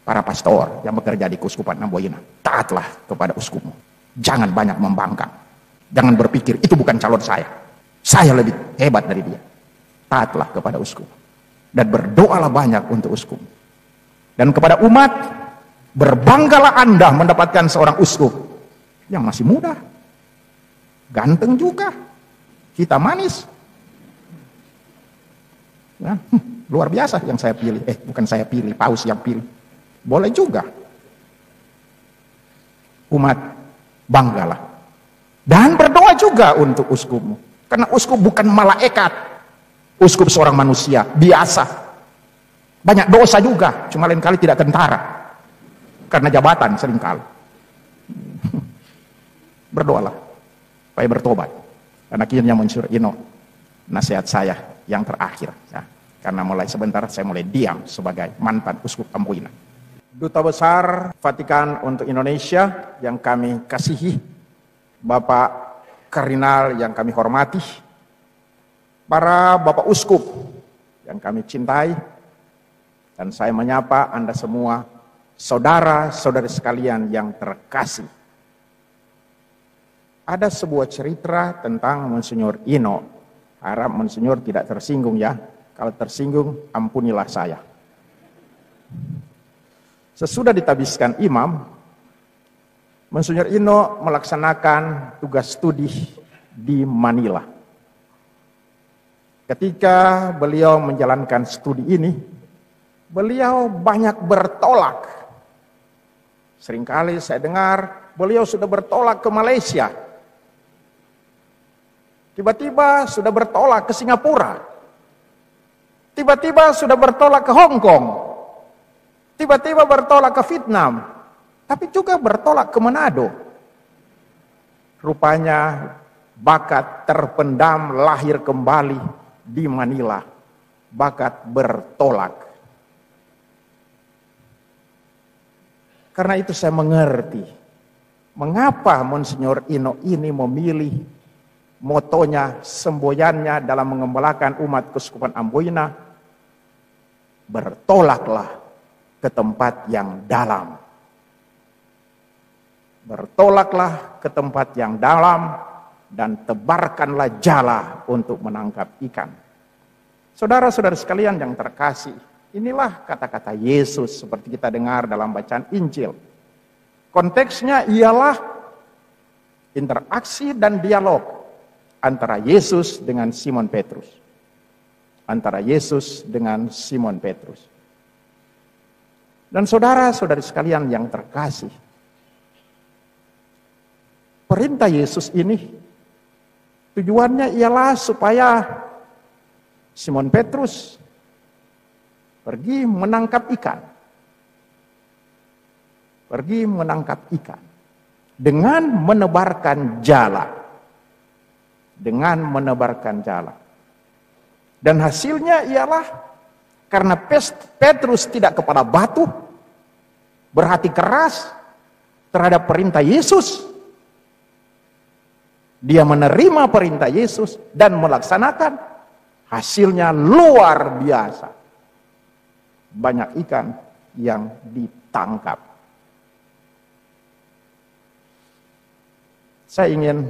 para pastor yang bekerja di Keuskupan Amboina, taatlah kepada uskupmu. Jangan banyak membangkang. Jangan berpikir itu bukan calon saya lebih hebat dari dia. Taatlah kepada uskup dan berdoalah banyak untuk uskup. Dan kepada umat, berbanggalah Anda mendapatkan seorang uskup yang masih muda, ganteng juga, kita manis. Ya, luar biasa yang saya pilih. Bukan saya pilih, Paus yang pilih. Boleh juga. Umat, banggalah. Dan berdoa juga untuk uskupmu. Karena uskup bukan malaikat. Uskup seorang manusia, biasa. Banyak dosa juga, cuma lain kali tidak kentara. Karena jabatan seringkali. Berdoalah, supaya bertobat. Dan akhirnya Monsignor Ino, nasihat saya yang terakhir. Ya. Karena mulai sebentar saya mulai diam sebagai mantan uskup Amboina. Duta Besar Vatikan untuk Indonesia yang kami kasihi, Bapak Kardinal yang kami hormati, para Bapak Uskup yang kami cintai, dan saya menyapa Anda semua, saudara-saudari sekalian yang terkasih. Ada sebuah cerita tentang Monsignor Ino. Harap Monsignor tidak tersinggung ya. Kalau tersinggung, ampunilah saya. Sesudah ditabiskan imam, Monsignor Ino melaksanakan tugas studi di Manila. Ketika beliau menjalankan studi ini, beliau banyak bertolak. Seringkali saya dengar beliau sudah bertolak ke Malaysia. Tiba-tiba sudah bertolak ke Singapura. Tiba-tiba sudah bertolak ke Hong Kong. Tiba-tiba bertolak ke Vietnam. Tapi juga bertolak ke Manado. Rupanya bakat terpendam lahir kembali di Manila. Bakat bertolak. Karena itu saya mengerti mengapa Monsignor Ino ini memilih motonya, semboyannya dalam mengembalakan umat Keuskupan Amboina, bertolaklah ke tempat yang dalam. Bertolaklah ke tempat yang dalam dan tebarkanlah jala untuk menangkap ikan. Saudara-saudara sekalian yang terkasih, inilah kata-kata Yesus seperti kita dengar dalam bacaan Injil. Konteksnya ialah interaksi dan dialog antara Yesus dengan Simon Petrus. Antara Yesus dengan Simon Petrus. Dan saudara-saudari sekalian yang terkasih, perintah Yesus ini tujuannya ialah supaya Simon Petrus pergi menangkap ikan. Pergi menangkap ikan dengan menebarkan jala. Dengan menebarkan jala. Dan hasilnya ialah karena Petrus tidak kepada batu, berhati keras terhadap perintah Yesus. Dia menerima perintah Yesus dan melaksanakan, hasilnya luar biasa. Banyak ikan yang ditangkap. Saya ingin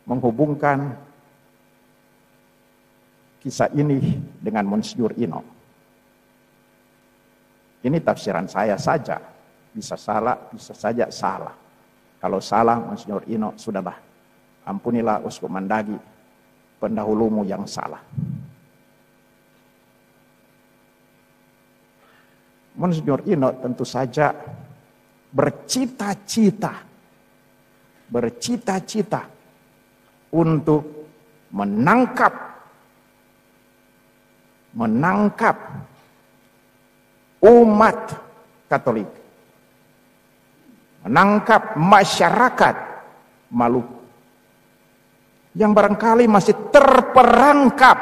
menghubungkan kisah ini dengan Monsignor Ino. Ini tafsiran saya saja, bisa salah, bisa saja salah. Kalau salah, Monsignor Ino, sudahlah, ampunilah Uskup Mandagi, pendahulumu yang salah. Monsignor Ino tentu saja bercita-cita untuk menangkap umat Katolik, menangkap masyarakat Maluku yang barangkali masih terperangkap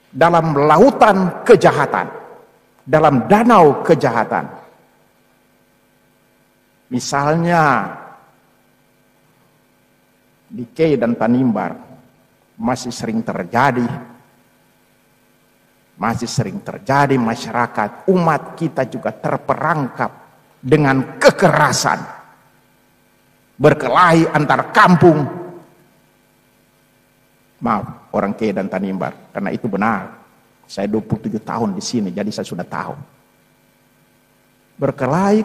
dalam lautan kejahatan, dalam danau kejahatan. Misalnya di Kei dan Tanimbar masih sering terjadi masih sering terjadi masyarakat, umat kita juga terperangkap dengan kekerasan. Berkelahi antar kampung. Maaf, orang K dan Tanimbar, karena itu benar. Saya 27 tahun di sini, jadi saya sudah tahu. Berkelahi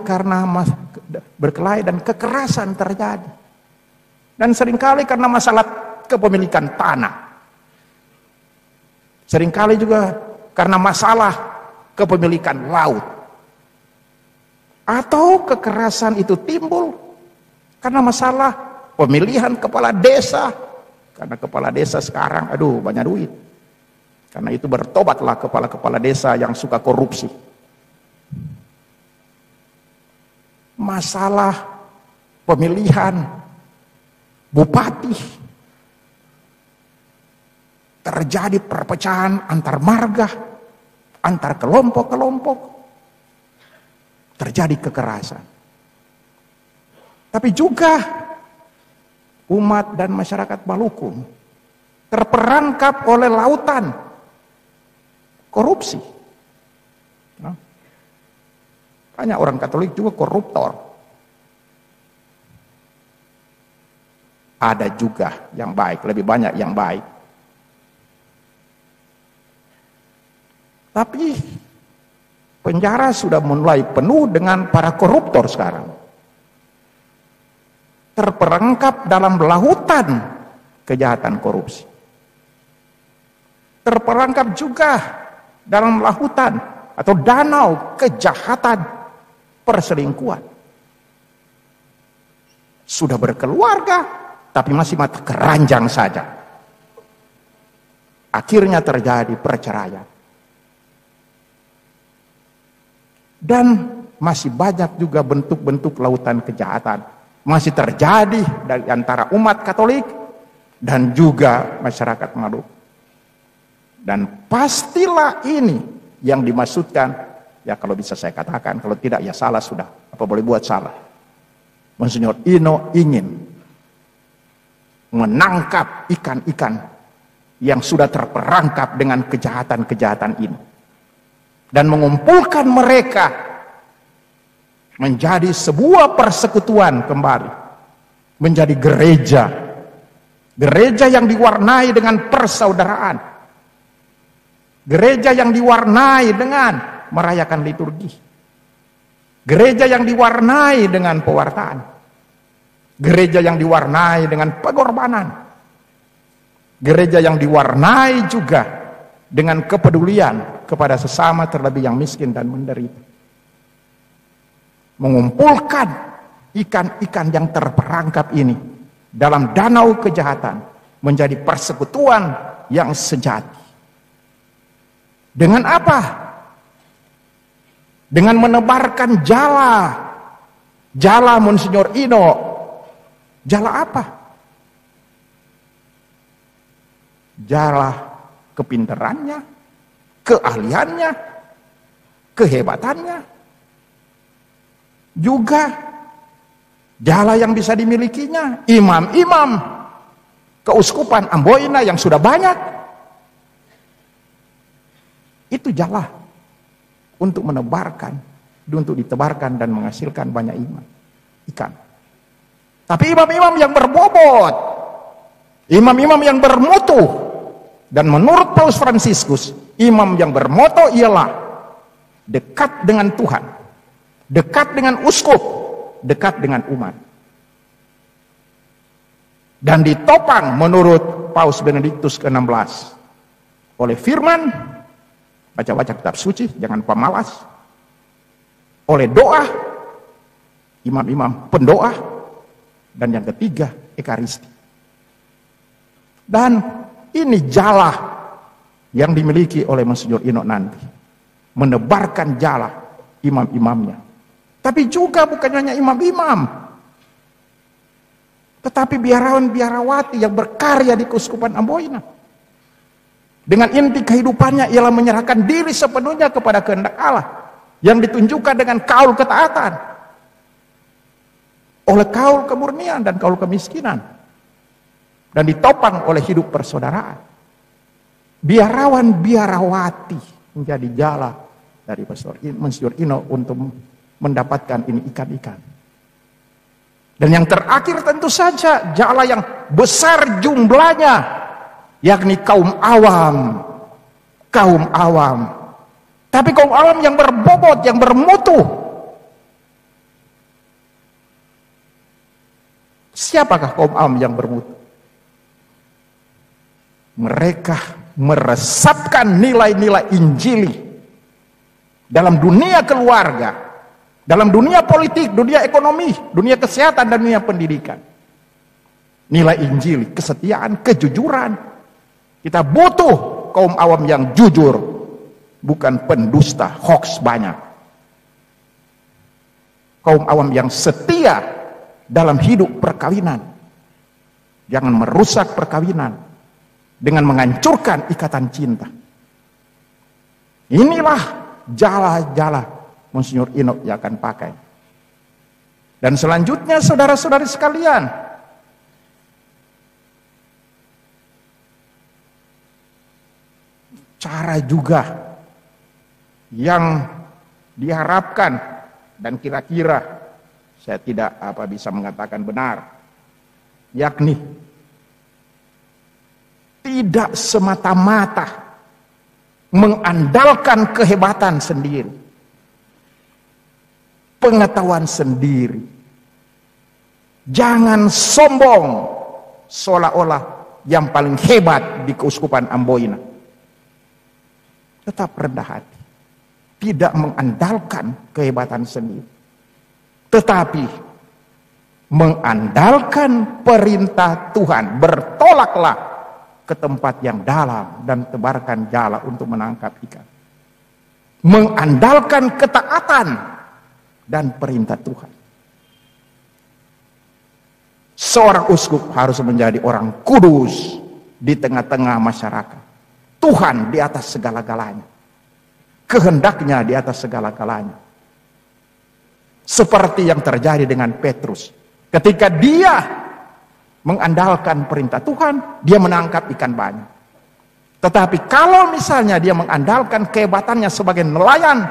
dan kekerasan terjadi. Dan seringkali karena masalah kepemilikan tanah. Seringkali juga karena masalah kepemilikan laut. Atau kekerasan itu timbul karena masalah pemilihan kepala desa. Karena kepala desa sekarang, aduh banyak duit. Karena itu bertobatlah kepala-kepala desa yang suka korupsi. Masalah pemilihan bupati. Terjadi perpecahan antar marga, antar kelompok-kelompok. Terjadi kekerasan. Tapi juga umat dan masyarakat Maluku terperangkap oleh lautan korupsi. Banyak orang Katolik juga koruptor. Ada juga yang baik, lebih banyak yang baik. Tapi penjara sudah mulai penuh dengan para koruptor sekarang. Terperangkap dalam lautan kejahatan korupsi. Terperangkap juga dalam lautan atau danau kejahatan perselingkuhan. Sudah berkeluarga, tapi masih mata keranjang saja. Akhirnya terjadi perceraian. Dan masih banyak juga bentuk-bentuk lautan kejahatan. Masih terjadi dari antara umat Katolik dan juga masyarakat Maluku. Dan pastilah ini yang dimaksudkan. Ya kalau bisa saya katakan, kalau tidak ya salah sudah. Apa boleh buat salah. Monsignor Ino ingin menangkap ikan-ikan yang sudah terperangkap dengan kejahatan-kejahatan ini. Dan mengumpulkan mereka menjadi sebuah persekutuan kembali. Menjadi gereja. Gereja yang diwarnai dengan persaudaraan. Gereja yang diwarnai dengan merayakan liturgi. Gereja yang diwarnai dengan pewartaan. Gereja yang diwarnai dengan pengorbanan. Gereja yang diwarnai juga dengan kepedulian kepada sesama, terlebih yang miskin dan menderita. Mengumpulkan ikan-ikan yang terperangkap ini dalam danau kejahatan menjadi persekutuan yang sejati. Dengan apa? Dengan menebarkan jala. Jala Monsignor Ino. Jala apa? Jala kepintarannya, keahliannya, kehebatannya. Juga jala yang bisa dimilikinya imam-imam keuskupan Amboina yang sudah banyak. Itu jala untuk menebarkan, untuk ditebarkan dan menghasilkan banyak ikan. Tapi imam-imam yang berbobot, imam-imam yang bermutu, dan menurut Paus Fransiskus, imam yang bermoto ialah dekat dengan Tuhan, dekat dengan uskup, dekat dengan umat. Dan ditopang menurut Paus Benediktus ke-16 oleh firman, baca-baca kitab suci, jangan pemalas. Oleh doa, imam-imam pendoa. Dan yang ketiga, ekaristi. Dan ini jala yang dimiliki oleh Monsignor Ino nanti. Menebarkan jala imam-imamnya. Tapi juga bukan hanya imam-imam. Tetapi biarawan-biarawati yang berkarya di Keuskupan Amboina. Dengan inti kehidupannya ialah menyerahkan diri sepenuhnya kepada kehendak Allah. Yang ditunjukkan dengan kaul ketaatan. Oleh kaul kemurnian dan kaul kemiskinan. Dan ditopang oleh hidup persaudaraan. Biarawan-biarawati menjadi jala dari Monsinyur Ino untuk mendapatkan ini ikan-ikan. Dan yang terakhir tentu saja jala yang besar jumlahnya, yakni kaum awam. Kaum awam. Tapi kaum awam yang berbobot, yang bermutu. Siapakah kaum awam yang bermutu? Mereka meresapkan nilai-nilai Injili dalam dunia keluarga, dalam dunia politik, dunia ekonomi, dunia kesehatan, dan dunia pendidikan. Nilai Injili, kesetiaan, kejujuran. Kita butuh kaum awam yang jujur, bukan pendusta, hoax banyak. Kaum awam yang setia dalam hidup perkawinan. Jangan merusak perkawinan dengan menghancurkan ikatan cinta. Inilah jala-jala Monsinyur Ino yang akan pakai. Dan selanjutnya saudara-saudari sekalian, cara juga yang diharapkan dan kira-kira saya tidak bisa mengatakan benar, yakni tidak semata-mata mengandalkan kehebatan sendiri, pengetahuan sendiri. Jangan sombong seolah-olah yang paling hebat di Keuskupan Amboina. Tetap rendah hati, tidak mengandalkan kehebatan sendiri, tetapi mengandalkan perintah Tuhan. Bertolaklah ke tempat yang dalam dan tebarkan jala untuk menangkap ikan. Mengandalkan ketaatan dan perintah Tuhan. Seorang uskup harus menjadi orang kudus di tengah-tengah masyarakat. Tuhan di atas segala-galanya. Kehendaknya di atas segala-galanya. Seperti yang terjadi dengan Petrus. Ketika dia mengandalkan perintah Tuhan, dia menangkap ikan banyak. Tetapi kalau misalnya dia mengandalkan kehebatannya sebagai nelayan,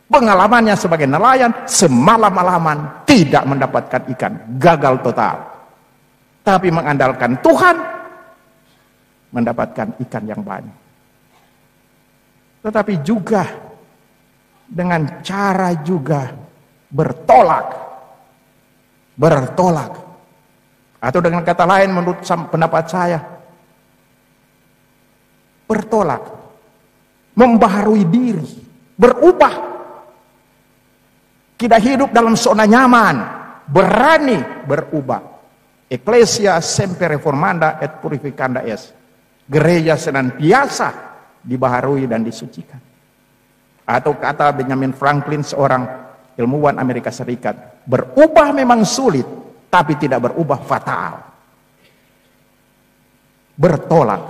pengalamannya sebagai nelayan, semalam-malaman tidak mendapatkan ikan, gagal total. Tapi mengandalkan Tuhan, mendapatkan ikan yang banyak. Tetapi juga dengan cara juga bertolak. Atau dengan kata lain menurut pendapat saya, bertolak, membaharui diri, berubah. Tidak hidup dalam zona nyaman, berani berubah. Ecclesia semper reformanda et purificanda est. Gereja senantiasa dibaharui dan disucikan. Atau kata Benjamin Franklin, seorang ilmuwan Amerika Serikat, berubah memang sulit, tapi tidak berubah fatal. Bertolak,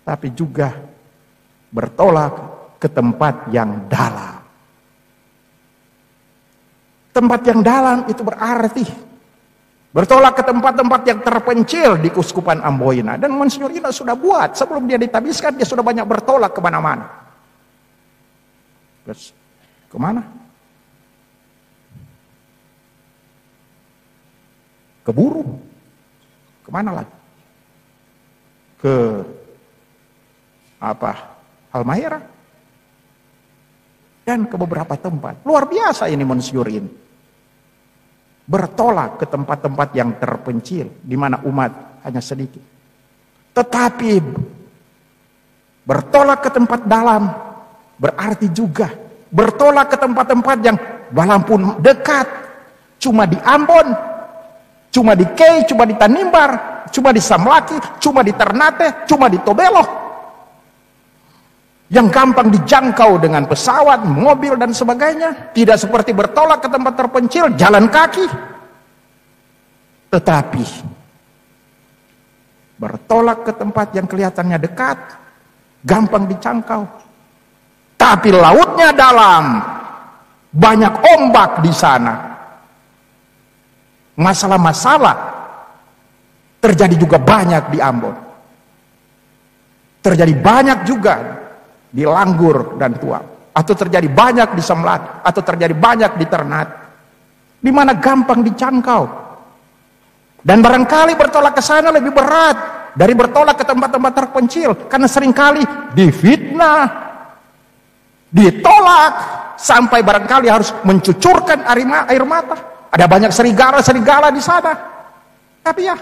tapi juga bertolak ke tempat yang dalam. Tempat yang dalam itu berarti bertolak ke tempat-tempat yang terpencil di Keuskupan Amboina. Dan Monsinyur Ino sudah buat, sebelum dia ditabiskan, dia sudah banyak bertolak kemana-mana. Terus, kemana? Ke Buru. Kemana lagi? Ke Halmahera. Dan ke beberapa tempat. Luar biasa ini Monsinyur Ino. Bertolak ke tempat-tempat yang terpencil, di mana umat hanya sedikit. Tetapi bertolak ke tempat dalam berarti juga bertolak ke tempat-tempat yang walaupun dekat, cuma di Ambon, cuma di Kei, cuma di Tanimbar, cuma di Samlaki, cuma di Ternate, cuma di Tobelo, yang gampang dijangkau dengan pesawat, mobil, dan sebagainya. Tidak seperti bertolak ke tempat terpencil, jalan kaki. Tetapi bertolak ke tempat yang kelihatannya dekat, gampang dijangkau. Tapi lautnya dalam, banyak ombak di sana. Masalah-masalah terjadi juga banyak di Ambon. Terjadi banyak juga di Langgur dan Tuang, atau terjadi banyak di Semlat, atau terjadi banyak di Ternate, di mana gampang dijangkau. Dan barangkali bertolak ke sana lebih berat dari bertolak ke tempat-tempat terpencil, karena seringkali difitnah, ditolak, sampai barangkali harus mencucurkan air mata. Ada banyak serigala-serigala di sana. Tapi ya,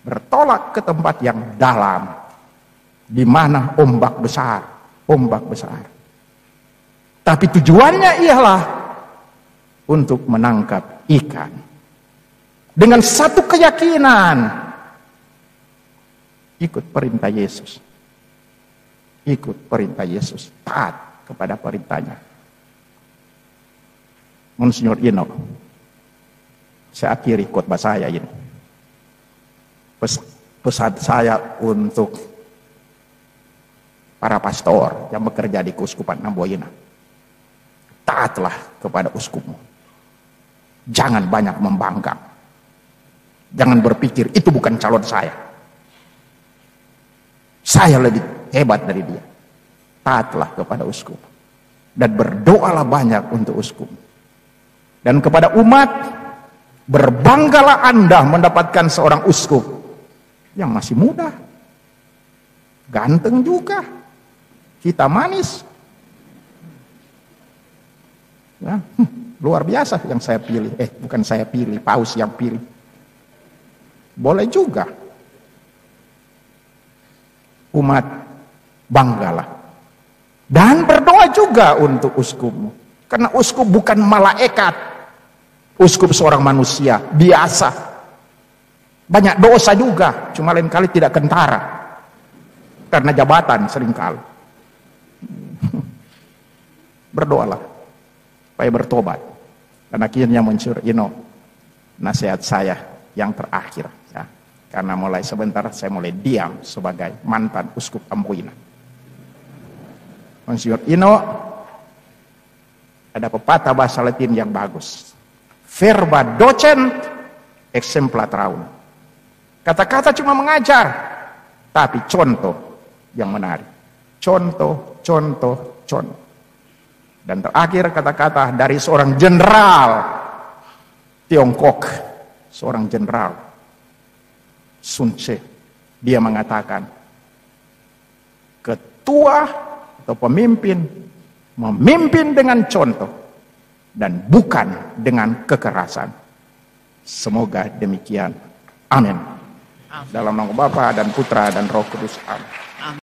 bertolak ke tempat yang dalam, di mana ombak besar. Tapi tujuannya ialah untuk menangkap ikan. Dengan satu keyakinan, ikut perintah Yesus. Ikut perintah Yesus, taat kepada perintahnya. Monsignor Ino, saya akhiri khotbah saya ini. Pesan saya untuk para pastor yang bekerja di Keuskupan Namboina. Taatlah kepada uskupmu. Jangan banyak membangkang. Jangan berpikir itu bukan calon saya. Saya lebih hebat dari dia. Taatlah kepada uskup. Dan berdoalah banyak untuk uskup. Dan kepada umat, berbanggalah Anda mendapatkan seorang uskup yang masih muda. Ganteng juga. Kita manis. Ya, luar biasa yang saya pilih. Bukan saya pilih, Paus yang pilih. Boleh juga. Umat, banggalah. Dan berdoa juga untuk uskupmu. Karena uskup bukan malaikat. Uskup seorang manusia biasa. Banyak dosa juga, cuma lain kali tidak kentara. Karena jabatan seringkali. Berdoalah supaya bertobat. Dan akhirnya Monsignor Ino, nasihat saya yang terakhir. Ya. Karena mulai sebentar saya mulai diam sebagai mantan uskup Amboina. Monsignor Ino, ada pepatah bahasa Latin yang bagus. Verba docent exempla traum. Kata-kata cuma mengajar, tapi contoh yang menarik. Contoh. Dan terakhir kata-kata dari seorang jenderal Tiongkok, seorang jenderal Sun Tse. Dia mengatakan, ketua atau pemimpin memimpin dengan contoh dan bukan dengan kekerasan. Semoga demikian. Amin. Dalam nama Bapa dan Putra dan Roh Kudus. Amin.